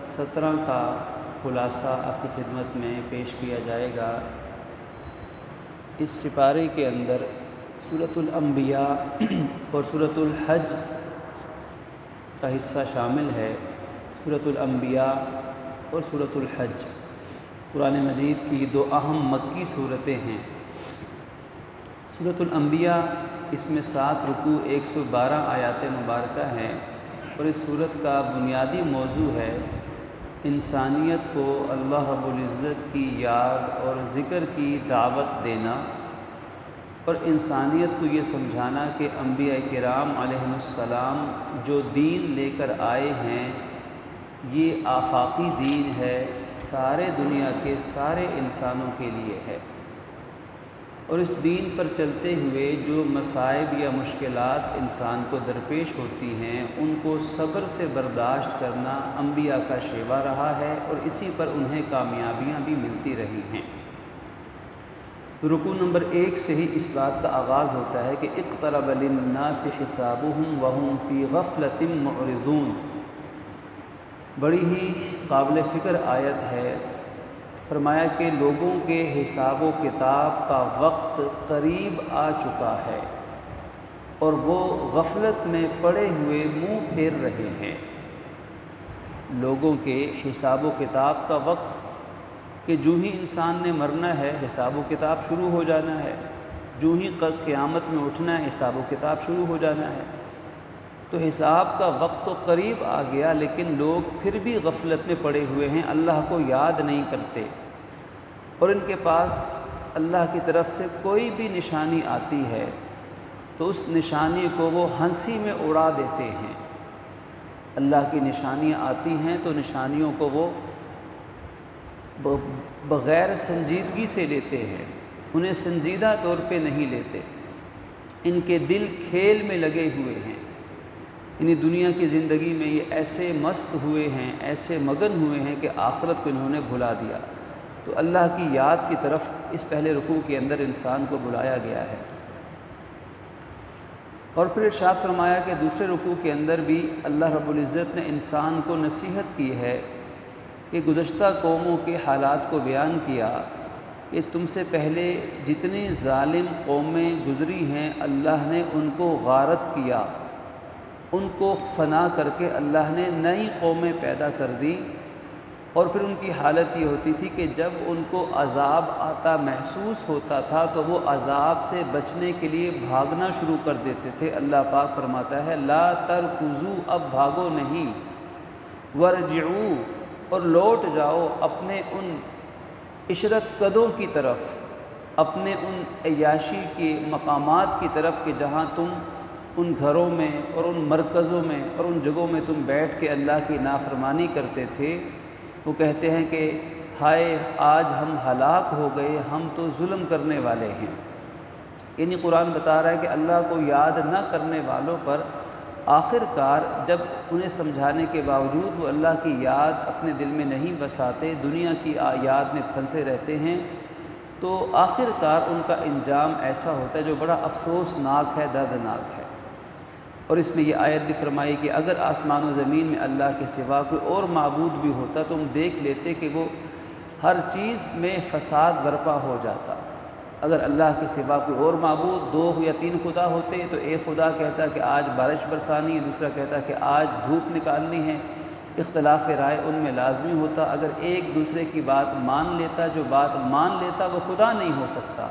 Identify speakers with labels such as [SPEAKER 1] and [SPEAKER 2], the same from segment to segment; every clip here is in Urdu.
[SPEAKER 1] 17 کا خلاصہ آپ کی خدمت میں پیش کیا جائے گا۔ اس سپارے کے اندر سورۃ الانبیاء اور سورۃ الحج کا حصہ شامل ہے۔ سورۃ الانبیاء اور سورۃ الحج قرآن مجید کی دو اہم مکی صورتیں ہیں۔ سورۃ الانبیاء اس میں 7 رکوع 112 آیات مبارکہ ہیں، اور اس صورت کا بنیادی موضوع ہے انسانیت کو اللہ رب العزت کی یاد اور ذکر کی دعوت دینا، اور انسانیت کو یہ سمجھانا کہ انبیاء کرام علیہم السلام جو دین لے کر آئے ہیں یہ آفاقی دین ہے، سارے دنیا کے سارے انسانوں کے لیے ہے، اور اس دین پر چلتے ہوئے جو مصائب یا مشکلات انسان کو درپیش ہوتی ہیں ان کو صبر سے برداشت کرنا انبیاء کا شیوا رہا ہے، اور اسی پر انہیں کامیابیاں بھی ملتی رہی ہیں۔ رکوع نمبر 1 سے ہی اس بات کا آغاز ہوتا ہے کہ اقترب للناس حسابهم وهم فی غفلۃ معرضون۔ بڑی ہی قابل فکر آیت ہے۔ فرمایا کہ لوگوں کے حساب و کتاب کا وقت قریب آ چکا ہے اور وہ غفلت میں پڑے ہوئے منہ پھیر رہے ہیں۔ لوگوں کے حساب و کتاب کا وقت کہ جو ہی انسان نے مرنا ہے حساب و کتاب شروع ہو جانا ہے، جو ہی قیامت میں اٹھنا ہے حساب و کتاب شروع ہو جانا ہے، تو حساب کا وقت تو قریب آ گیا، لیکن لوگ پھر بھی غفلت میں پڑے ہوئے ہیں، اللہ کو یاد نہیں کرتے، اور ان کے پاس اللہ کی طرف سے کوئی بھی نشانی آتی ہے تو اس نشانی کو وہ ہنسی میں اڑا دیتے ہیں۔ اللہ کی نشانیاں آتی ہیں تو نشانیوں کو وہ بغیر سنجیدگی سے لیتے ہیں، انہیں سنجیدہ طور پہ نہیں لیتے، ان کے دل کھیل میں لگے ہوئے ہیں، یعنی دنیا کی زندگی میں یہ ایسے مست ہوئے ہیں، ایسے مگن ہوئے ہیں کہ آخرت کو انہوں نے بھلا دیا۔ تو اللہ کی یاد کی طرف اس پہلے رکوع کے اندر انسان کو بلایا گیا ہے، اور پھر ارشاد فرمایا کہ دوسرے رکوع کے اندر بھی اللہ رب العزت نے انسان کو نصیحت کی ہے کہ گزشتہ قوموں کے حالات کو بیان کیا کہ تم سے پہلے جتنی ظالم قومیں گزری ہیں اللہ نے ان کو غارت کیا، ان کو فنا کر کے اللہ نے نئی قومیں پیدا کر دی، اور پھر ان کی حالت یہ ہوتی تھی کہ جب ان کو عذاب آتا محسوس ہوتا تھا تو وہ عذاب سے بچنے کے لیے بھاگنا شروع کر دیتے تھے۔ اللہ پاک فرماتا ہے لا ترکضوا، اب بھاگو نہیں، ورجعوا، اور لوٹ جاؤ اپنے ان عشرت قدوں کی طرف، اپنے ان عیاشی کے مقامات کی طرف کہ جہاں تم ان گھروں میں اور ان مرکزوں میں اور ان جگہوں میں تم بیٹھ کے اللہ کی نافرمانی کرتے تھے۔ وہ کہتے ہیں کہ ہائے آج ہم ہلاک ہو گئے، ہم تو ظلم کرنے والے ہیں۔ یعنی قرآن بتا رہا ہے کہ اللہ کو یاد نہ کرنے والوں پر آخر کار جب انہیں سمجھانے کے باوجود وہ اللہ کی یاد اپنے دل میں نہیں بساتے، دنیا کی یاد میں پھنسے رہتے ہیں، تو آخر کار ان کا انجام ایسا ہوتا ہے جو بڑا افسوسناک ہے، دردناک ہے۔ اور اس میں یہ آیت بھی فرمائی کہ اگر آسمان و زمین میں اللہ کے سوا کوئی اور معبود بھی ہوتا تو ہم دیکھ لیتے کہ وہ ہر چیز میں فساد برپا ہو جاتا۔ اگر اللہ کے سوا کوئی اور معبود 2 یا 3 خدا ہوتے تو ایک خدا کہتا کہ آج بارش برسانی ہے، دوسرا کہتا کہ آج دھوپ نکالنی ہے، اختلاف رائے ان میں لازمی ہوتا۔ اگر ایک دوسرے کی بات مان لیتا، جو بات مان لیتا وہ خدا نہیں ہو سکتا،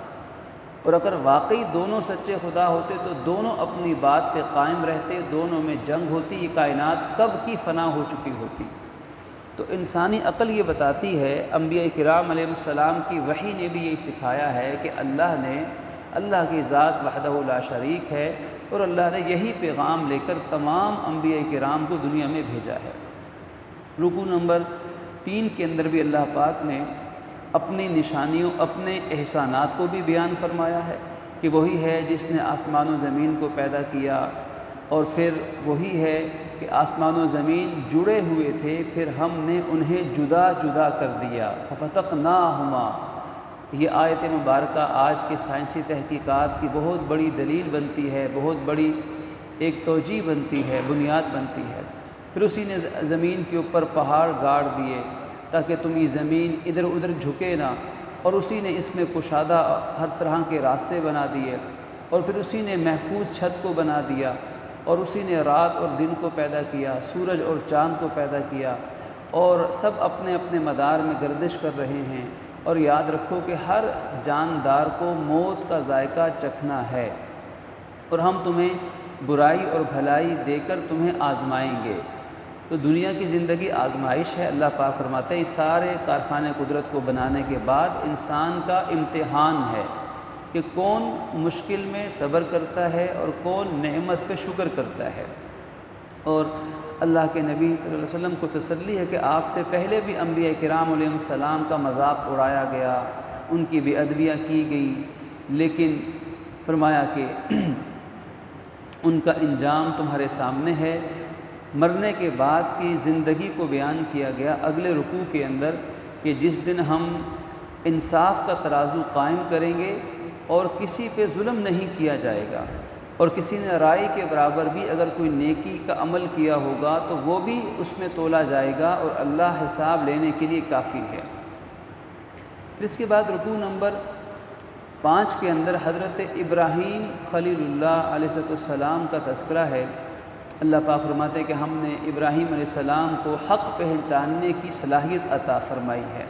[SPEAKER 1] اور اگر واقعی دونوں سچے خدا ہوتے تو دونوں اپنی بات پہ قائم رہتے، دونوں میں جنگ ہوتی، یہ کائنات کب کی فنا ہو چکی ہوتی۔ تو انسانی عقل یہ بتاتی ہے، انبیاء کرام علیہ السلام کی وحی نے بھی یہی سکھایا ہے کہ اللہ کی ذات وحدہ لا شریک ہے، اور اللہ نے یہی پیغام لے کر تمام انبیاء کرام کو دنیا میں بھیجا ہے۔ رکوع نمبر 3 کے اندر بھی اللہ پاک نے اپنی نشانیوں، اپنے احسانات کو بھی بیان فرمایا ہے کہ وہی ہے جس نے آسمان و زمین کو پیدا کیا، اور پھر وہی ہے کہ آسمان و زمین جڑے ہوئے تھے، پھر ہم نے انہیں جدا جدا کر دیا، ففتقناہما۔ یہ آیت مبارکہ آج کے سائنسی تحقیقات کی بہت بڑی دلیل بنتی ہے، بہت بڑی ایک توجیہ بنتی ہے، بنیاد بنتی ہے پھر اسی نے زمین کے اوپر پہاڑ گاڑ دیے تاکہ تم یہ زمین ادھر ادھر جھکے نہ، اور اسی نے اس میں کشادہ ہر طرح کے راستے بنا دیے، اور پھر اسی نے محفوظ چھت کو بنا دیا، اور اسی نے رات اور دن کو پیدا کیا، سورج اور چاند کو پیدا کیا، اور سب اپنے اپنے مدار میں گردش کر رہے ہیں۔ اور یاد رکھو کہ ہر جاندار کو موت کا ذائقہ چکھنا ہے، اور ہم تمہیں برائی اور بھلائی دے کر تمہیں آزمائیں گے۔ تو دنیا کی زندگی آزمائش ہے۔ اللہ پاک فرماتے ہیں اس سارے کارخانے قدرت کو بنانے کے بعد انسان کا امتحان ہے کہ کون مشکل میں صبر کرتا ہے اور کون نعمت پہ شکر کرتا ہے۔ اور اللہ کے نبی صلی اللہ علیہ وسلم کو تسلی ہے کہ آپ سے پہلے بھی انبیاء کرام علیہم السلام کا مذاق اڑایا گیا، ان کی بے ادبیاں کی گئی، لیکن فرمایا کہ ان کا انجام تمہارے سامنے ہے۔ مرنے کے بعد کی زندگی کو بیان کیا گیا اگلے رکوع کے اندر کہ جس دن ہم انصاف کا ترازو قائم کریں گے اور کسی پہ ظلم نہیں کیا جائے گا، اور کسی نے رائی کے برابر بھی اگر کوئی نیکی کا عمل کیا ہوگا تو وہ بھی اس میں تولا جائے گا، اور اللہ حساب لینے کے لیے کافی ہے۔ پھر اس کے بعد رکوع نمبر 5 کے اندر حضرت ابراہیم خلیل اللہ علیہ السلام کا تذکرہ ہے۔ اللہ پاک فرماتے ہیں کہ ہم نے ابراہیم علیہ السلام کو حق پہچاننے کی صلاحیت عطا فرمائی ہے،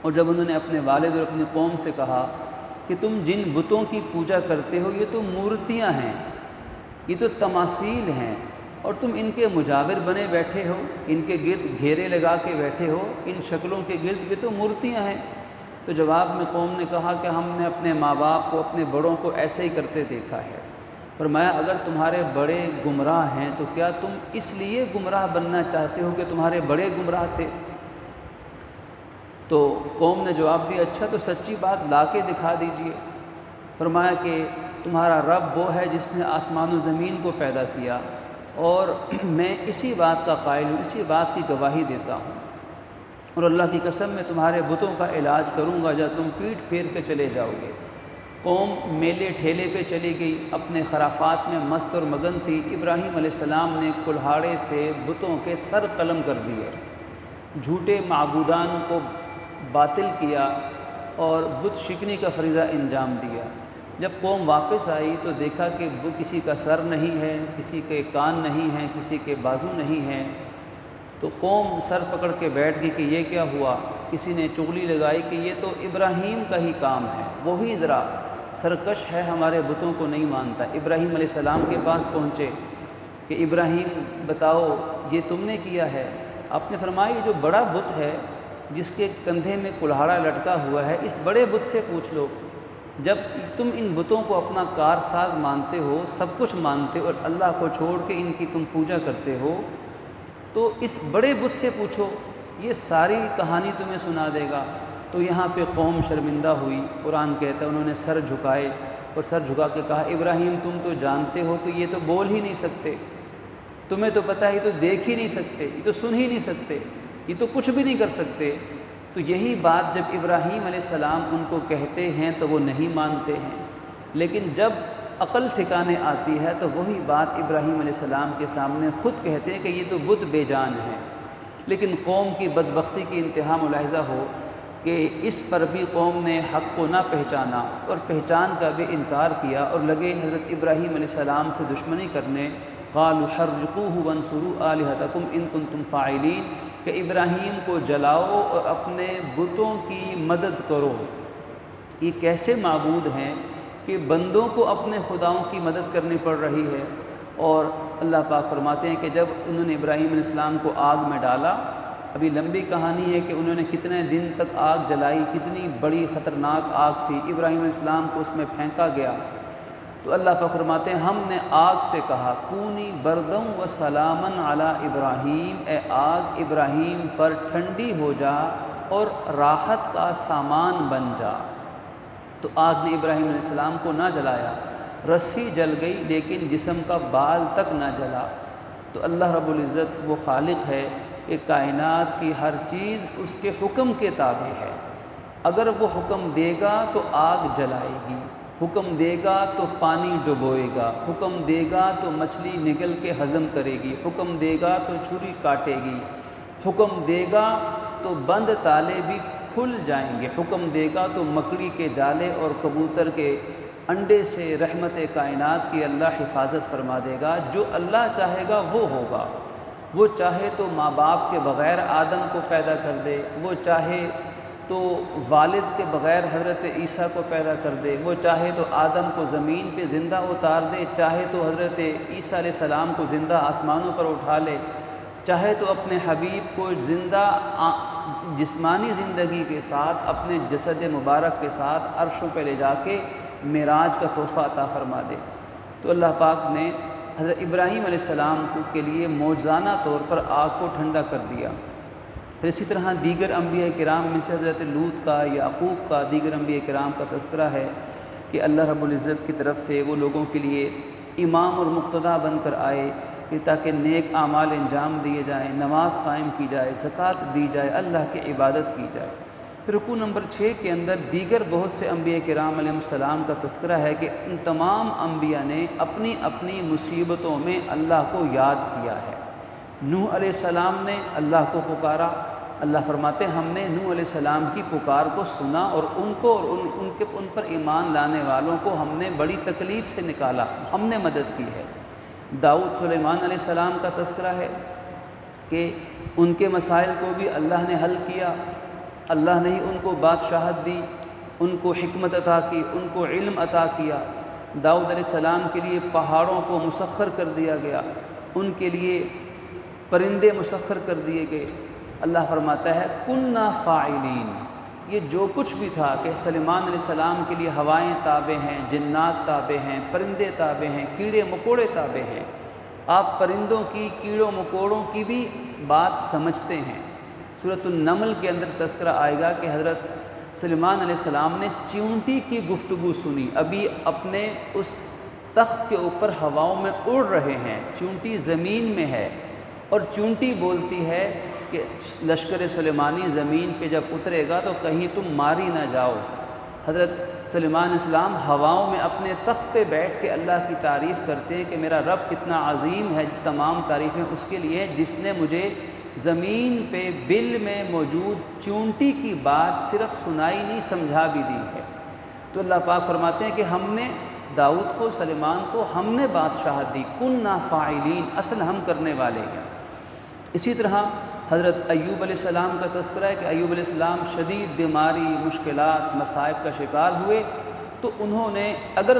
[SPEAKER 1] اور جب انہوں نے اپنے والد اور اپنی قوم سے کہا کہ تم جن بتوں کی پوجا کرتے ہو یہ تو مورتیاں ہیں، یہ تو تماثیل ہیں، اور تم ان کے مجاور بنے بیٹھے ہو، ان کے گرد گھیرے لگا کے بیٹھے ہو، ان شکلوں کے گرد، یہ تو مورتیاں ہیں۔ تو جواب میں قوم نے کہا کہ ہم نے اپنے ماں باپ کو، اپنے بڑوں کو ایسے ہی کرتے دیکھا ہے۔ فرمایا اگر تمہارے بڑے گمراہ ہیں تو کیا تم اس لیے گمراہ بننا چاہتے ہو کہ تمہارے بڑے گمراہ تھے؟ تو قوم نے جواب دیا اچھا تو سچی بات لا کے دکھا دیجئے۔ فرمایا کہ تمہارا رب وہ ہے جس نے آسمان و زمین کو پیدا کیا، اور میں اسی بات کا قائل ہوں، اسی بات کی گواہی دیتا ہوں، اور اللہ کی قسم میں تمہارے بتوں کا علاج کروں گا جب تم پیٹھ پھیر کے چلے جاؤ گے۔ قوم میلے ٹھیلے پہ چلی گئی، اپنے خرافات میں مست اور مگن تھی۔ ابراہیم علیہ السلام نے کلہاڑے سے بتوں کے سر قلم کر دیے، جھوٹے معبودان کو باطل کیا اور بت شکنی کا فریضہ انجام دیا۔ جب قوم واپس آئی تو دیکھا کہ کسی کا سر نہیں ہے، کسی کے کان نہیں ہیں، کسی کے بازو نہیں ہیں، تو قوم سر پکڑ کے بیٹھ گئی کہ یہ کیا ہوا۔ کسی نے چغلی لگائی کہ یہ تو ابراہیم کا ہی کام ہے، وہی ذرا سرکش ہے، ہمارے بتوں کو نہیں مانتا۔ ابراہیم علیہ السلام کے پاس پہنچے کہ ابراہیم بتاؤ یہ تم نے کیا ہے؟ آپ نے فرمایا یہ جو بڑا بت ہے جس کے کندھے میں کلہاڑا لٹکا ہوا ہے، اس بڑے بت سے پوچھ لو۔ جب تم ان بتوں کو اپنا کارساز مانتے ہو، سب کچھ مانتے ہو، اور اللہ کو چھوڑ کے ان کی تم پوجا کرتے ہو، تو اس بڑے بت سے پوچھو، یہ ساری کہانی تمہیں سنا دے گا۔ تو یہاں پہ قوم شرمندہ ہوئی۔ قرآن کہتا ہے انہوں نے سر جھکائے اور سر جھکا کے کہا ابراہیم تم تو جانتے ہو کہ یہ تو بول ہی نہیں سکتے، تمہیں تو پتہ ہے یہ تو دیکھ ہی نہیں سکتے، یہ تو سن ہی نہیں سکتے، یہ تو کچھ بھی نہیں کر سکتے۔ تو یہی بات جب ابراہیم علیہ السلام ان کو کہتے ہیں تو وہ نہیں مانتے ہیں، لیکن جب عقل ٹھکانے آتی ہے تو وہی بات ابراہیم علیہ السلام کے سامنے خود کہتے ہیں کہ یہ تو بت بے جان ہے۔ لیکن قوم کی بدبختی کی انتہا ملاحظہ ہو کہ اس پر بھی قوم نے حق کو نہ پہچانا اور پہچان کا بھی انکار کیا، اور لگے حضرت ابراہیم علیہ السلام سے دشمنی کرنے۔ قالوا حرقوه وانصروا آلهتكم ان کنتم فاعلین، کہ ابراہیم کو جلاؤ اور اپنے بتوں کی مدد کرو۔ یہ کیسے معبود ہیں کہ بندوں کو اپنے خداؤں کی مدد کرنی پڑ رہی ہے؟ اور اللہ پاک فرماتے ہیں کہ جب انہوں نے ابراہیم علیہ السلام کو آگ میں ڈالا، ابھی لمبی کہانی ہے کہ انہوں نے کتنے دن تک آگ جلائی، کتنی بڑی خطرناک آگ تھی، ابراہیم علیہ السلام کو اس میں پھینکا گیا، تو اللہ پاک فرماتے ہیں ہم نے آگ سے کہا کونی بردوں و سلامن علی ابراہیم، اے آگ ابراہیم پر ٹھنڈی ہو جا اور راحت کا سامان بن جا۔ تو آگ نے ابراہیم علیہ السلام کو نہ جلایا، رسی جل گئی لیکن جسم کا بال تک نہ جلا۔ تو اللہ رب العزت وہ خالق ہے کہ کائنات کی ہر چیز اس کے حکم کے تابع ہے، اگر وہ حکم دے گا تو آگ جلائے گی، حکم دے گا تو پانی ڈبوئے گا، حکم دے گا تو مچھلی نگل کے ہضم کرے گی، حکم دے گا تو چھری کاٹے گی، حکم دے گا تو بند تالے بھی کھل جائیں گے، حکم دے گا تو مکڑی کے جالے اور کبوتر کے انڈے سے رحمت کائنات کی اللہ حفاظت فرما دے گا۔ جو اللہ چاہے گا وہ ہوگا۔ وہ چاہے تو ماں باپ کے بغیر آدم کو پیدا کر دے، وہ چاہے تو والد کے بغیر حضرت عیسیٰ کو پیدا کر دے، وہ چاہے تو آدم کو زمین پہ زندہ اتار دے، چاہے تو حضرت عیسیٰ علیہ السلام کو زندہ آسمانوں پر اٹھا لے، چاہے تو اپنے حبیب کو زندہ جسمانی زندگی کے ساتھ اپنے جسد مبارک کے ساتھ عرشوں پہ لے جا کے معراج کا تحفہ عطا فرما دے۔ تو اللہ پاک نے حضرت ابراہیم علیہ السلام کے لیے معجزانہ طور پر آگ کو ٹھنڈا کر دیا۔ پھر اسی طرح دیگر انبیاء کرام میں سے حضرت لوط کا، یعقوب کا، دیگر انبیاء کرام کا تذکرہ ہے کہ اللہ رب العزت کی طرف سے وہ لوگوں کے لیے امام اور مقتدا بن کر آئے کہ تاکہ نیک اعمال انجام دیے جائیں، نماز قائم کی جائے، زکوٰۃ دی جائے، اللہ کی عبادت کی جائے۔ پھر رکوع نمبر 6 کے اندر دیگر بہت سے انبیاء کرام علیہ السلام کا تذکرہ ہے کہ ان تمام انبیاء نے اپنی اپنی مصیبتوں میں اللہ کو یاد کیا ہے۔ نوح علیہ السلام نے اللہ کو پکارا، اللہ فرماتے ہم نے نوح علیہ السلام کی پکار کو سنا اور ان کو اور ان پر ایمان لانے والوں کو ہم نے بڑی تکلیف سے نکالا، ہم نے مدد کی ہے۔ داؤد سلیمان علیہ السلام کا تذکرہ ہے کہ ان کے مسائل کو بھی اللہ نے حل کیا، اللہ نے ہی ان کو بادشاہت دی، ان کو حکمت عطا کی، ان کو علم عطا کیا۔ داؤد علیہ السلام کے لیے پہاڑوں کو مسخر کر دیا گیا، ان کے لیے پرندے مسخر کر دیے گئے۔ اللہ فرماتا ہے کننا فاعلین، یہ جو کچھ بھی تھا کہ سلیمان علیہ السلام کے لیے ہوائیں تابع ہیں، جنات تابع ہیں، پرندے تابع ہیں، کیڑے مکوڑے تابع ہیں۔ آپ پرندوں کی، کیڑوں مکوڑوں کی بھی بات سمجھتے ہیں۔ سورۃ النمل کے اندر تذکرہ آئے گا کہ حضرت سلیمان علیہ السلام نے چیونٹی کی گفتگو سنی، ابھی اپنے اس تخت کے اوپر ہواؤں میں اڑ رہے ہیں، چیونٹی زمین میں ہے اور چیونٹی بولتی ہے کہ لشکر سلیمانی زمین پہ جب اترے گا تو کہیں تم ماری نہ جاؤ۔ حضرت سلیمان علیہ السلام ہواؤں میں اپنے تخت پہ بیٹھ کے اللہ کی تعریف کرتے ہیں کہ میرا رب کتنا عظیم ہے، تمام تعریفیں اس کے لیے جس نے مجھے زمین پہ بل میں موجود چیونٹی کی بات صرف سنائی نہیں، سمجھا بھی دی ہے۔ تو اللہ پاک فرماتے ہیں کہ ہم نے داؤد کو، سلیمان کو ہم نے بادشاہت دی، کننا فاعلین، اصل ہم کرنے والے ہیں۔ اسی طرح حضرت ایوب علیہ السلام کا تذکرہ ہے کہ ایوب علیہ السلام شدید بیماری، مشکلات، مصائب کا شکار ہوئے تو انہوں نے اگر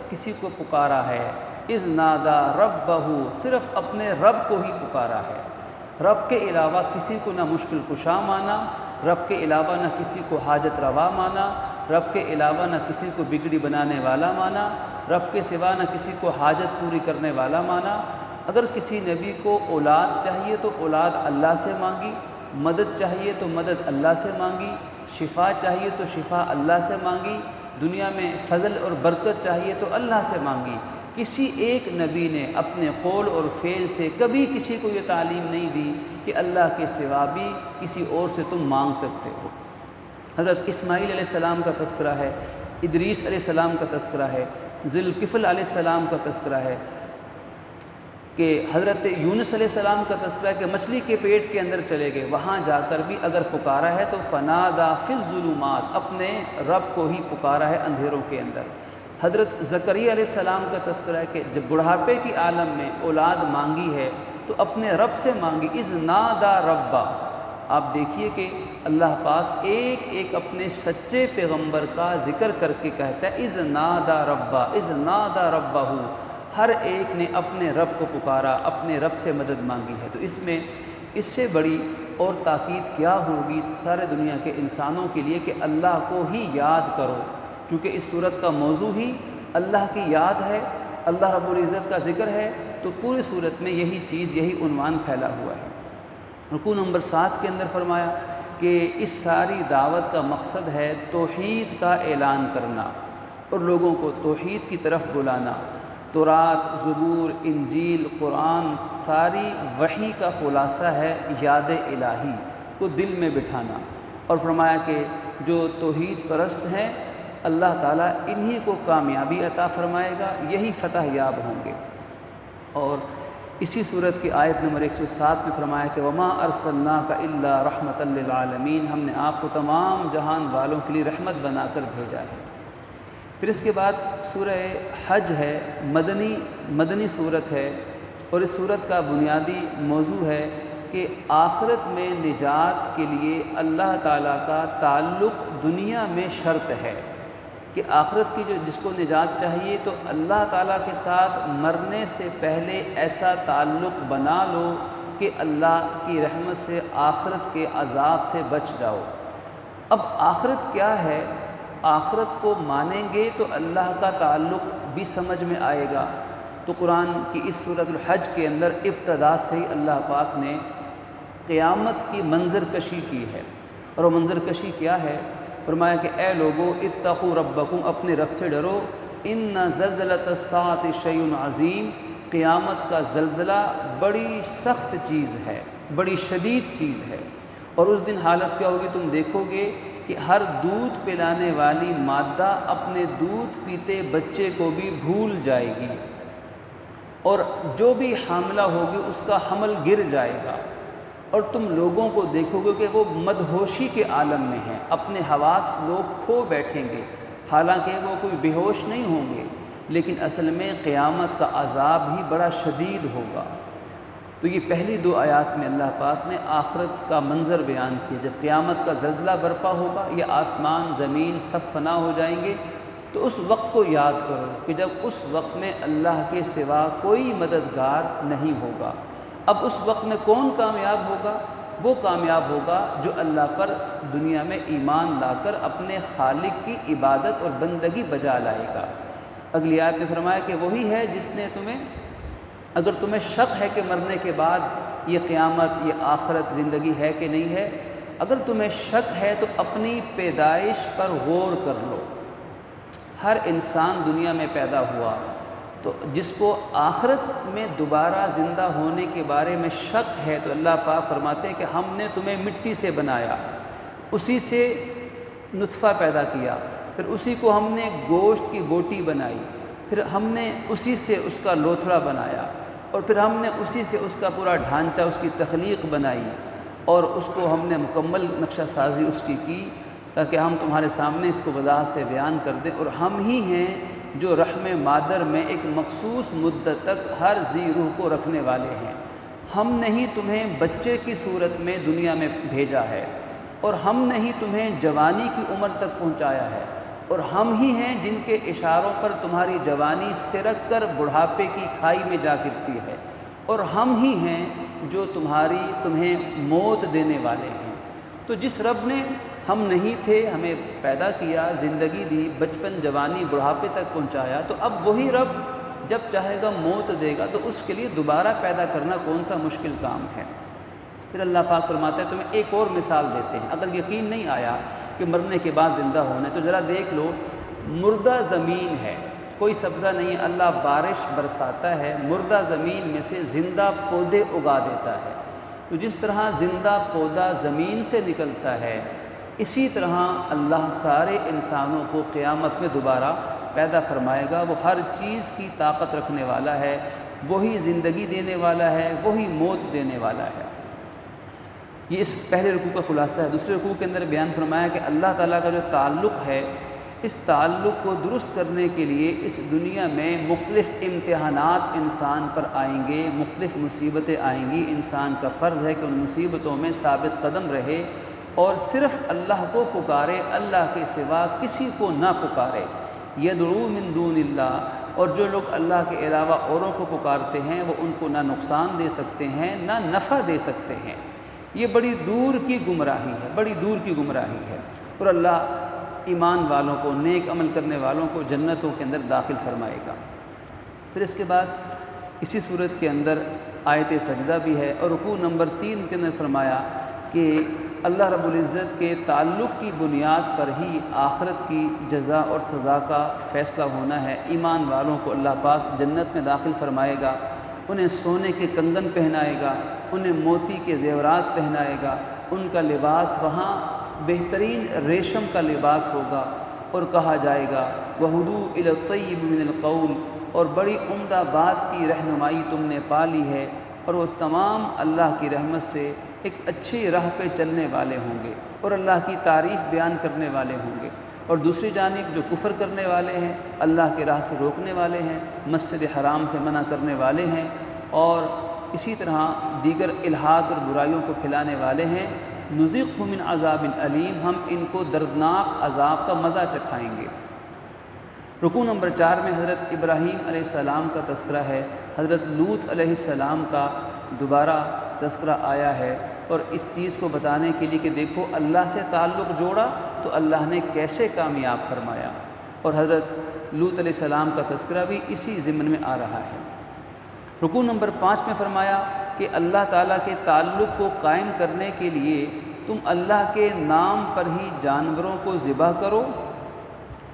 [SPEAKER 1] کسی کو پکارا ہے اذ نادا ربہ، صرف اپنے رب کو ہی پکارا ہے، رب کے علاوہ کسی کو نہ مشکل کشا مانا، رب کے علاوہ نہ کسی کو حاجت روا مانا، رب کے علاوہ نہ کسی کو بگڑی بنانے والا مانا، رب کے سوا نہ کسی کو حاجت پوری کرنے والا مانا۔ اگر کسی نبی کو اولاد چاہیے تو اولاد اللہ سے مانگی، مدد چاہیے تو مدد اللہ سے مانگی، شفا چاہیے تو شفا اللہ سے مانگی، دنیا میں فضل اور برکت چاہیے تو اللہ سے مانگی۔ کسی ایک نبی نے اپنے قول اور فعل سے کبھی کسی کو یہ تعلیم نہیں دی کہ اللہ کے سوا بھی کسی اور سے تم مانگ سکتے ہو۔ حضرت اسماعیل علیہ السلام کا تذکرہ ہے، ادریس علیہ السلام کا تذکرہ ہے، ذوالکفل علیہ السلام کا تذکرہ ہے کہ حضرت یونس علیہ السلام کا تذکرہ ہے کہ مچھلی کے پیٹ کے اندر چلے گئے، وہاں جا کر بھی اگر پکارا ہے تو فنادا فی الظلمات، اپنے رب کو ہی پکارا ہے اندھیروں کے اندر۔ حضرت زکریا علیہ السلام کا تذکرہ ہے کہ جب بڑھاپے کی عالم میں اولاد مانگی ہے تو اپنے رب سے مانگی، اذ نادا ربا۔ آپ دیکھیے کہ اللہ پاک ایک ایک اپنے سچے پیغمبر کا ذکر کر کے کہتا ہے اذ نادا ربا، اذ نادا ربہ، ہر ایک نے اپنے رب کو پکارا، اپنے رب سے مدد مانگی ہے۔ تو اس میں اس سے بڑی اور تاکید کیا ہوگی سارے دنیا کے انسانوں کے لیے کہ اللہ کو ہی یاد کرو، چونکہ اس صورت کا موضوع ہی اللہ کی یاد ہے، اللہ رب العزت کا ذکر ہے، تو پوری صورت میں یہی چیز، یہی عنوان پھیلا ہوا ہے۔ رکوع نمبر 7 کے اندر فرمایا کہ اس ساری دعوت کا مقصد ہے توحید کا اعلان کرنا اور لوگوں کو توحید کی طرف بلانا۔ تورات، زبور، انجیل، قرآن، ساری وحی کا خلاصہ ہے یاد الہی کو دل میں بٹھانا، اور فرمایا کہ جو توحید پرست ہیں اللہ تعالیٰ انہی کو کامیابی عطا فرمائے گا، یہی فتح یاب ہوں گے۔ اور اسی صورت کی آیت نمبر 107 میں فرمایا کہ وما ارسلناک الا رحمۃ للعالمین، ہم نے آپ کو تمام جہان والوں کے لیے رحمت بنا کر بھیجا ہے۔ پھر اس کے بعد سورہ حج ہے، مدنی صورت ہے، اور اس صورت کا بنیادی موضوع ہے کہ آخرت میں نجات کے لیے اللہ تعالیٰ کا تعلق دنیا میں شرط ہے، کہ آخرت کی جس کو نجات چاہیے تو اللہ تعالیٰ کے ساتھ مرنے سے پہلے ایسا تعلق بنا لو کہ اللہ کی رحمت سے آخرت کے عذاب سے بچ جاؤ۔ اب آخرت کیا ہے؟ آخرت کو مانیں گے تو اللہ کا تعلق بھی سمجھ میں آئے گا۔ تو قرآن کی اس سورۃ الحج کے اندر ابتدا سے ہی اللہ پاک نے قیامت کی منظر کشی کی ہے، اور وہ منظر کشی کیا ہے؟ فرمایا کہ اے لوگو اتقوا ربکم، اپنے رب سے ڈرو، ان زلزلۃ الساعۃ شیء عظیم، قیامت کا زلزلہ بڑی سخت چیز ہے، بڑی شدید چیز ہے۔ اور اس دن حالت کیا ہوگی؟ تم دیکھو گے کہ ہر دودھ پلانے والی مادہ اپنے دودھ پیتے بچے کو بھی بھول جائے گی، اور جو بھی حاملہ ہوگی اس کا حمل گر جائے گا، اور تم لوگوں کو دیکھو گے کہ وہ مدہوشی کے عالم میں ہیں، اپنے حواس لوگ کھو بیٹھیں گے، حالانکہ وہ کوئی بے ہوش نہیں ہوں گے، لیکن اصل میں قیامت کا عذاب ہی بڑا شدید ہوگا۔ تو یہ پہلی دو آیات میں اللہ پاک نے آخرت کا منظر بیان کیا، جب قیامت کا زلزلہ برپا ہوگا، یہ آسمان زمین سب فنا ہو جائیں گے، تو اس وقت کو یاد کرو کہ جب اس وقت میں اللہ کے سوا کوئی مددگار نہیں ہوگا۔ اب اس وقت میں کون کامیاب ہوگا؟ وہ کامیاب ہوگا جو اللہ پر دنیا میں ایمان لا کر اپنے خالق کی عبادت اور بندگی بجا لائے گا۔ اگلی آیت میں فرمایا کہ وہی ہے جس نے اگر تمہیں شک ہے کہ مرنے کے بعد یہ قیامت، یہ آخرت زندگی ہے کہ نہیں ہے، اگر تمہیں شک ہے تو اپنی پیدائش پر غور کر لو۔ ہر انسان دنیا میں پیدا ہوا، تو جس کو آخرت میں دوبارہ زندہ ہونے کے بارے میں شک ہے تو اللہ پاک فرماتے ہیں کہ ہم نے تمہیں مٹی سے بنایا، اسی سے نطفہ پیدا کیا، پھر اسی کو ہم نے گوشت کی بوٹی بنائی، پھر ہم نے اسی سے اس کا لوتھڑا بنایا، اور پھر ہم نے اسی سے اس کا پورا ڈھانچہ، اس کی تخلیق بنائی، اور اس کو ہم نے مکمل نقشہ سازی اس کی تاکہ ہم تمہارے سامنے اس کو وضاحت سے بیان کر دیں۔ اور ہم ہی ہیں جو رحم مادر میں ایک مخصوص مدت تک ہر ذی روح کو رکھنے والے ہیں۔ ہم نے ہی تمہیں بچے کی صورت میں دنیا میں بھیجا ہے، اور ہم نے ہی تمہیں جوانی کی عمر تک پہنچایا ہے، اور ہم ہی ہیں جن کے اشاروں پر تمہاری جوانی سرک کر بڑھاپے کی کھائی میں جا گرتی ہے، اور ہم ہی ہیں جو تمہیں موت دینے والے ہیں۔ تو جس رب نے ہم نہیں تھے ہمیں پیدا کیا، زندگی دی، بچپن جوانی بڑھاپے تک پہنچایا، تو اب وہی رب جب چاہے گا موت دے گا، تو اس کے لیے دوبارہ پیدا کرنا کون سا مشکل کام ہے۔ پھر اللہ پاک فرماتا ہے تمہیں ایک اور مثال دیتے ہیں، اگر یقین نہیں آیا کہ مرنے کے بعد زندہ ہونا ہے تو ذرا دیکھ لو، مردہ زمین ہے، کوئی سبزہ نہیں، اللہ بارش برساتا ہے، مردہ زمین میں سے زندہ پودے اگا دیتا ہے۔ تو جس طرح زندہ پودا زمین سے نکلتا ہے، اسی طرح اللہ سارے انسانوں کو قیامت میں دوبارہ پیدا فرمائے گا۔ وہ ہر چیز کی طاقت رکھنے والا ہے، وہی زندگی دینے والا ہے، وہی موت دینے والا ہے۔ یہ اس پہلے رکوع کا خلاصہ ہے۔ دوسرے رکوع کے اندر بیان فرمایا کہ اللہ تعالیٰ کا جو تعلق ہے، اس تعلق کو درست کرنے کے لیے اس دنیا میں مختلف امتحانات انسان پر آئیں گے، مختلف مصیبتیں آئیں گی۔ انسان کا فرض ہے کہ ان مصیبتوں میں ثابت قدم رہے اور صرف اللہ کو پکارے، اللہ کے سوا کسی کو نہ پکارے۔ یدعو من دون اللہ، اور جو لوگ اللہ کے علاوہ اوروں کو پکارتے ہیں وہ ان کو نہ نقصان دے سکتے ہیں نہ نفع دے سکتے ہیں۔ یہ بڑی دور کی گمراہی ہے، بڑی دور کی گمراہی ہے۔ اور اللہ ایمان والوں کو، نیک عمل کرنے والوں کو جنتوں کے اندر داخل فرمائے گا۔ پھر اس کے بعد اسی صورت کے اندر آیت سجدہ بھی ہے، اور رکوع نمبر 3 کے اندر فرمایا کہ اللہ رب العزت کے تعلق کی بنیاد پر ہی آخرت کی جزا اور سزا کا فیصلہ ہونا ہے۔ ایمان والوں کو اللہ پاک جنت میں داخل فرمائے گا، انہیں سونے کے کنگن پہنائے گا، انہیں موتی کے زیورات پہنائے گا، ان کا لباس وہاں بہترین ریشم کا لباس ہوگا، اور کہا جائے گا وَهُدُوا إِلَى الطَّيِّبِ مِنَ الْقَوْلِ، اور بڑی عمدہ بات کی رہنمائی تم نے پا لی ہے، اور وہ تمام اللہ کی رحمت سے ایک اچھی راہ پہ چلنے والے ہوں گے اور اللہ کی تعریف بیان کرنے والے ہوں گے۔ اور دوسری جانب جو کفر کرنے والے ہیں، اللہ کی راہ سے روکنے والے ہیں، مسجد حرام سے منع کرنے والے ہیں، اور اسی طرح دیگر الحاد اور برائیوں کو پھیلانے والے ہیں، نُذِقْهُ مِنْ عَذَابٍ علیم، ہم ان کو دردناک عذاب کا مزہ چکھائیں گے۔ رکوع نمبر 4 میں حضرت ابراہیم علیہ السلام کا تذکرہ ہے، حضرت لوط علیہ السلام کا دوبارہ تذکرہ آیا ہے، اور اس چیز کو بتانے کے لیے کہ دیکھو اللہ سے تعلق جوڑا تو اللہ نے کیسے کامیاب فرمایا، اور حضرت لوط علیہ السلام کا تذکرہ بھی اسی ضمن میں آ رہا ہے۔ رکوع نمبر 5 میں فرمایا کہ اللہ تعالیٰ کے تعلق کو قائم کرنے کے لیے تم اللہ کے نام پر ہی جانوروں کو ذبح کرو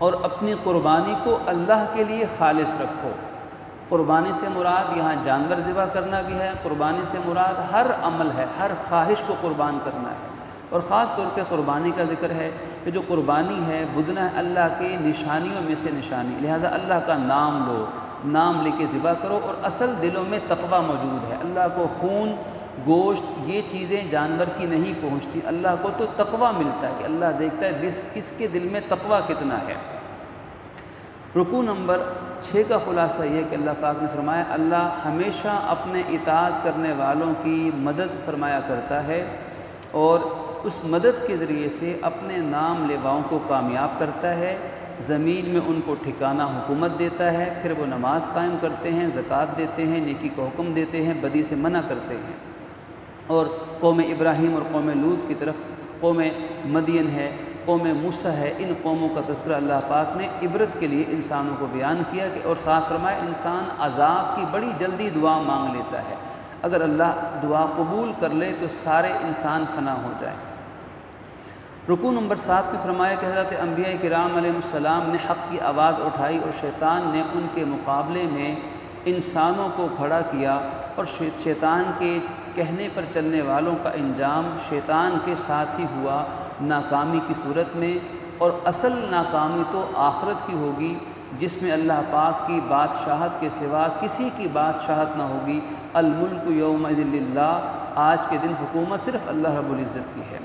[SPEAKER 1] اور اپنی قربانی کو اللہ کے لیے خالص رکھو۔ قربانی سے مراد یہاں جانور ذبح کرنا بھی ہے، قربانی سے مراد ہر عمل ہے، ہر خواہش کو قربان کرنا ہے، اور خاص طور پہ قربانی کا ذکر ہے کہ جو قربانی ہے بدنا ہے اللہ کے نشانیوں میں سے نشانی، لہذا اللہ کا نام لو، نام لے کے ذبح کرو، اور اصل دلوں میں تقوی موجود ہے۔ اللہ کو خون گوشت یہ چیزیں جانور کی نہیں پہنچتی، اللہ کو تو تقوی ملتا ہے کہ اللہ دیکھتا ہے کس کے دل میں تقوی کتنا ہے۔ رکوع نمبر 6 کا خلاصہ یہ کہ اللہ پاک نے فرمایا اللہ ہمیشہ اپنے اطاعت کرنے والوں کی مدد فرمایا کرتا ہے، اور اس مدد کے ذریعے سے اپنے نام لیواؤں کو کامیاب کرتا ہے، زمین میں ان کو ٹھکانہ حکومت دیتا ہے، پھر وہ نماز قائم کرتے ہیں، زکوٰۃ دیتے ہیں، نیکی کو حکم دیتے ہیں، بدی سے منع کرتے ہیں۔ اور قوم ابراہیم اور قوم لوط کی طرف قوم مدین ہے، قوم موسیٰ ہے، ان قوموں کا تذکرہ اللہ پاک نے عبرت کے لیے انسانوں کو بیان کیا کہ اور ساتھ فرمایا انسان عذاب کی بڑی جلدی دعا مانگ لیتا ہے، اگر اللہ دعا قبول کر لے تو سارے انسان فنا ہو جائیں۔ رکوع نمبر 7 میں فرمایا کہ حضرت انبیاء کرام علیہ السلام نے حق کی آواز اٹھائی اور شیطان نے ان کے مقابلے میں انسانوں کو کھڑا کیا، اور شیطان کے کہنے پر چلنے والوں کا انجام شیطان کے ساتھ ہی ہوا ناکامی کی صورت میں، اور اصل ناکامی تو آخرت کی ہوگی جس میں اللہ پاک کی بادشاہت کے سوا کسی کی بادشاہت نہ ہوگی۔ الملک یومئذ للہ، آج کے دن حکومت صرف اللہ رب العزت کی ہے۔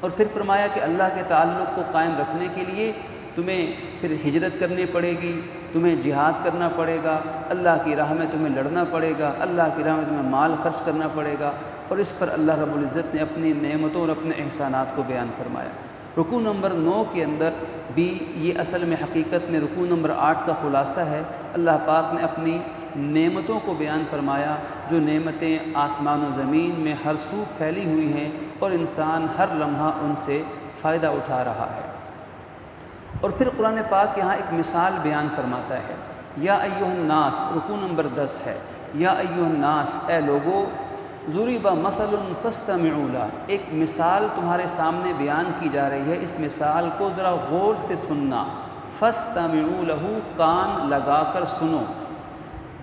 [SPEAKER 1] اور پھر فرمایا کہ اللہ کے تعلق کو قائم رکھنے کے لیے تمہیں پھر ہجرت کرنی پڑے گی، تمہیں جہاد کرنا پڑے گا، اللہ کی راہ میں تمہیں لڑنا پڑے گا، اللہ کی راہ میں تمہیں مال خرچ کرنا پڑے گا، اور اس پر اللہ رب العزت نے اپنی نعمتوں اور اپنے احسانات کو بیان فرمایا۔ رکوع نمبر 9 کے اندر بھی یہ اصل میں حقیقت میں رکوع نمبر 8 کا خلاصہ ہے۔ اللہ پاک نے اپنی نعمتوں کو بیان فرمایا، جو نعمتیں آسمان و زمین میں ہر سو پھیلی ہوئی ہیں، اور انسان ہر لمحہ ان سے فائدہ اٹھا رہا ہے۔ اور پھر قرآن پاک یہاں ایک مثال بیان فرماتا ہے، یا ایھا الناس، رکوع نمبر 10 ہے، یا ایھا الناس، اے لوگو، ضرب مثل فاستمعوا لہ، ایک مثال تمہارے سامنے بیان کی جا رہی ہے، اس مثال کو ذرا غور سے سننا، فاستمعوا لہ، کان لگا کر سنو،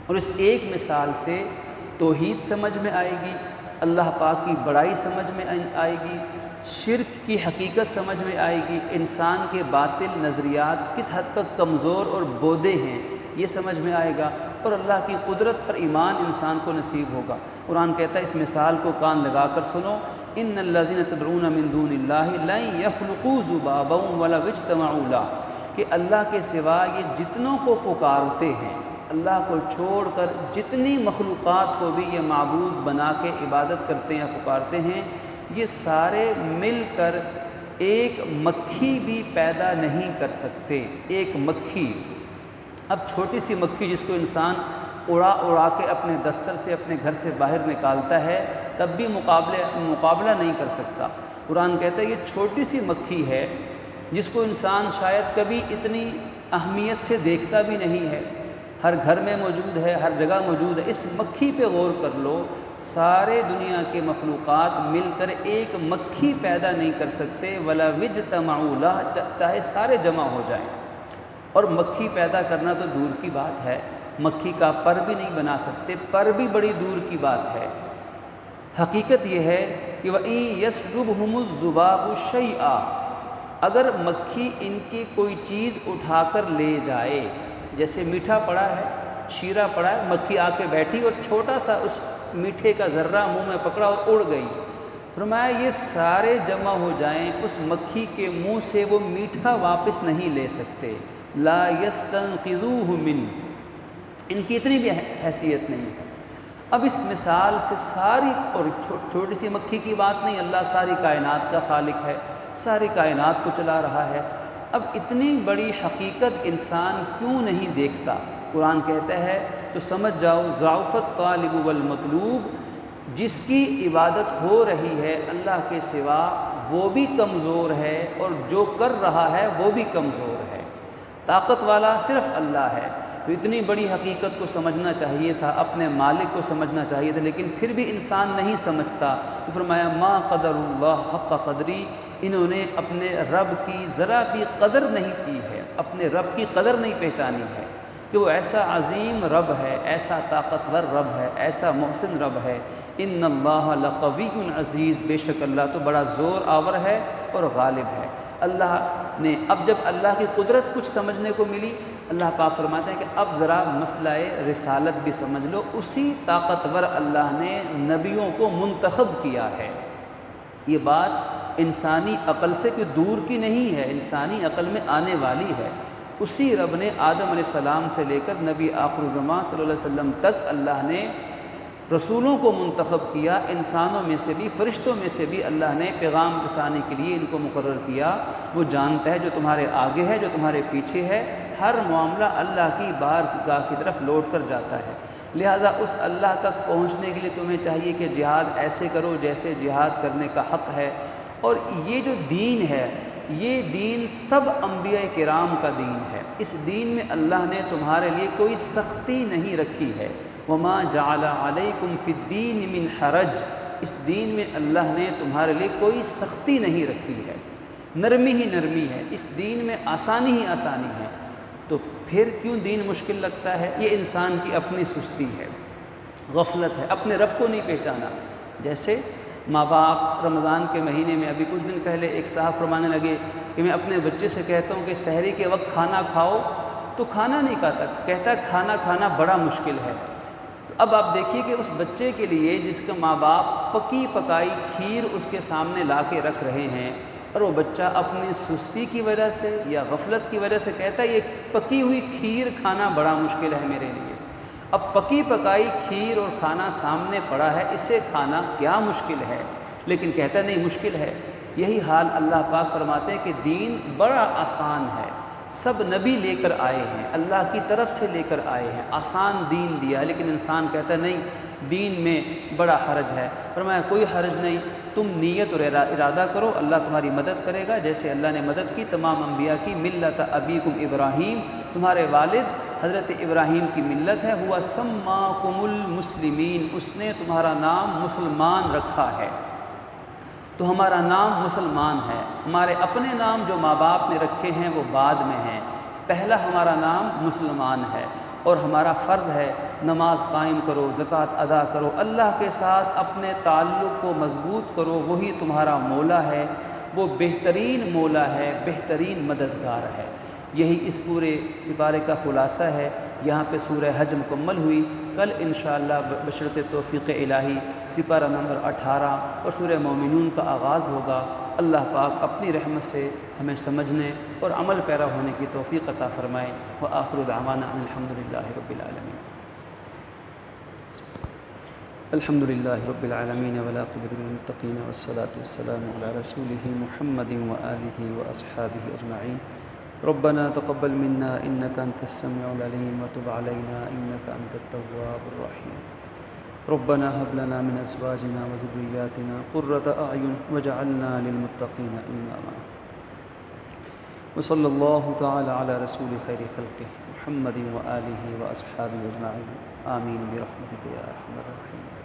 [SPEAKER 1] اور اس ایک مثال سے توحید سمجھ میں آئے گی، اللہ پاک کی بڑائی سمجھ میں آئے گی، شرک کی حقیقت سمجھ میں آئے گی، انسان کے باطل نظریات کس حد تک کمزور اور بودے ہیں یہ سمجھ میں آئے گا، اور اللہ کی قدرت پر ایمان انسان کو نصیب ہوگا۔ قرآن کہتا ہے اس مثال کو کان لگا کر سنو، ان الذین تدعون من دون اللہ لن یخلقوا ذبابا ولو اجتمعوا لہ، کہ اللہ کے سوا یہ جتنوں کو پکارتے ہیں، اللہ کو چھوڑ کر جتنی مخلوقات کو بھی یہ معبود بنا کے عبادت کرتے ہیں پکارتے ہیں، یہ سارے مل کر ایک مکھی بھی پیدا نہیں کر سکتے۔ ایک مکھی، اب چھوٹی سی مکھی جس کو انسان اڑا کے اپنے دفتر سے اپنے گھر سے باہر نکالتا ہے تب بھی مقابلہ نہیں کر سکتا۔ قرآن کہتا ہے یہ چھوٹی سی مکھی ہے جس کو انسان شاید کبھی اتنی اہمیت سے دیکھتا بھی نہیں ہے، ہر گھر میں موجود ہے، ہر جگہ موجود ہے، اس مکھی پہ غور کر لو، سارے دنیا کے مخلوقات مل کر ایک مکھی پیدا نہیں کر سکتے، ولا اجتمعوا لہ، چاہے سارے جمع ہو جائیں، اور مکھی پیدا کرنا تو دور کی بات ہے، مکھی کا پر بھی نہیں بنا سکتے، پر بھی بڑی دور کی بات ہے۔ حقیقت یہ ہے کہ وَإِن يَسْلُبْهُمُ الذُّبَابُ شَيْئًا، اگر مکھی ان کی کوئی چیز اٹھا کر لے جائے، جیسے میٹھا پڑا ہے، شیرہ پڑا ہے، مکھی آ کے بیٹھی اور چھوٹا سا اس میٹھے کا ذرہ منہ میں پکڑا اور اڑ گئی، فرمایا یہ سارے جمع ہو جائیں، اس مکھی کے منہ سے وہ میٹھا واپس نہیں لے سکتے، لا یستنقذوہ من، ان کی اتنی بھی حیثیت نہیں ہے۔ اب اس مثال سے ساری، اور چھوٹی سی مکھی کی بات نہیں، اللہ ساری کائنات کا خالق ہے، ساری کائنات کو چلا رہا ہے، اب اتنی بڑی حقیقت انسان کیوں نہیں دیکھتا؟ قرآن کہتا ہے تو سمجھ جاؤ، ضعف الطالب والمطلوب، جس کی عبادت ہو رہی ہے اللہ کے سوا وہ بھی کمزور ہے، اور جو کر رہا ہے وہ بھی کمزور ہے، طاقت والا صرف اللہ ہے۔ تو اتنی بڑی حقیقت کو سمجھنا چاہیے تھا، اپنے مالک کو سمجھنا چاہیے تھا، لیکن پھر بھی انسان نہیں سمجھتا، تو فرمایا ما قدر اللہ حق قدری، انہوں نے اپنے رب کی ذرا بھی قدر نہیں کی ہے، اپنے رب کی قدر نہیں پہچانی ہے کہ وہ ایسا عظیم رب ہے، ایسا طاقتور رب ہے، ایسا محسن رب ہے۔ ان اللہ لقوی عزیز، بے شک اللہ تو بڑا زور آور ہے اور غالب ہے۔ اللہ نے اب جب اللہ کی قدرت کچھ سمجھنے کو ملی، اللہ پاک فرماتے ہیں کہ اب ذرا مسئلہ رسالت بھی سمجھ لو، اسی طاقتور اللہ نے نبیوں کو منتخب کیا ہے۔ یہ بات انسانی عقل سے کوئی دور کی نہیں ہے، انسانی عقل میں آنے والی ہے۔ اسی رب نے آدم علیہ السلام سے لے کر نبی آخر الزمان صلی اللہ علیہ وسلم تک اللہ نے رسولوں کو منتخب کیا، انسانوں میں سے بھی، فرشتوں میں سے بھی اللہ نے پیغام رسانے کے لیے ان کو مقرر کیا۔ وہ جانتا ہے جو تمہارے آگے ہے، جو تمہارے پیچھے ہے، ہر معاملہ اللہ کی بارگاہ کی طرف لوٹ کر جاتا ہے، لہٰذا اس اللہ تک پہنچنے کے لیے تمہیں چاہیے کہ جہاد ایسے کرو جیسے جہاد کرنے کا حق ہے۔ اور یہ جو دین ہے، یہ دین سب انبیاء کرام کا دین ہے، اس دین میں اللہ نے تمہارے لیے کوئی سختی نہیں رکھی ہے۔ وما جعل علیکم فی الدین من حرج، اس دین میں اللہ نے تمہارے لیے کوئی سختی نہیں رکھی ہے، نرمی ہی نرمی ہے، اس دین میں آسانی ہی آسانی ہے۔ تو پھر کیوں دین مشکل لگتا ہے؟ یہ انسان کی اپنی سستی ہے، غفلت ہے، اپنے رب کو نہیں پہچانا۔ جیسے ماں باپ رمضان کے مہینے میں، ابھی کچھ دن پہلے ایک صاحب فرمانے لگے کہ میں اپنے بچے سے کہتا ہوں کہ سحری کے وقت کھانا کھاؤ، تو کھانا نہیں کھاتا، کہتا ہے کھانا کھانا بڑا مشکل ہے۔ تو اب آپ دیکھیے کہ اس بچے کے لیے جس کا ماں باپ پکی پکائی کھیر اس کے سامنے لا کے رکھ رہے ہیں، اور وہ بچہ اپنی سستی کی وجہ سے یا غفلت کی وجہ سے کہتا ہے یہ پکی ہوئی کھیر کھانا بڑا مشکل ہے میرے لیے۔ اب پکی پکائی کھیر اور کھانا سامنے پڑا ہے، اسے کھانا کیا مشکل ہے، لیکن کہتا نہیں مشکل ہے۔ یہی حال اللہ پاک فرماتے ہیں کہ دین بڑا آسان ہے، سب نبی لے کر آئے ہیں، اللہ کی طرف سے لے کر آئے ہیں، آسان دین دیا، لیکن انسان کہتا ہے نہیں دین میں بڑا حرج ہے۔ فرمایا کوئی حرج نہیں، تم نیت اور ارادہ کرو، اللہ تمہاری مدد کرے گا، جیسے اللہ نے مدد کی تمام انبیاء کی۔ ملت ابیکم ابراہیم، تمہارے والد حضرت ابراہیم کی ملت ہے، ہوا سماکم المسلمین، اس نے تمہارا نام مسلمان رکھا ہے۔ تو ہمارا نام مسلمان ہے، ہمارے اپنے نام جو ماں باپ نے رکھے ہیں وہ بعد میں ہیں، پہلا ہمارا نام مسلمان ہے، اور ہمارا فرض ہے نماز قائم کرو، زکوٰۃ ادا کرو، اللہ کے ساتھ اپنے تعلق کو مضبوط کرو، وہی تمہارا مولا ہے، وہ بہترین مولا ہے، بہترین مددگار ہے۔ یہی اس پورے سپارے کا خلاصہ ہے۔ یہاں پہ سورہ حج مکمل ہوئی، کل انشاءاللہ بشرط توفیق الہی سپارہ نمبر 18 اور سورہ مومنون کا آغاز ہوگا۔ اللہ پاک اپنی رحمت سے ہمیں سمجھنے اور عمل پیرا ہونے کی توفیق عطا فرمائے۔ وآخر دعوانا ان الحمدللہ رب العالمین۔ الحمدللہ رب العالمین والعاقبۃ للمتقین والصلاة والسلام علی رسولہ محمد وآلہ واصحابہ اجمعین۔ ربنا تقبل منا انك انت السميع العليم وتب علينا انك انت التواب الرحيم۔ ربنا هب لنا من ازواجنا وذرياتنا قرة اعين واجعلنا للمتقين اماما۔ وصلى الله تعالى على رسول خير خلقه محمد وآله واصحابه اجمعين، آمين برحمتك يا ارحم الراحمين۔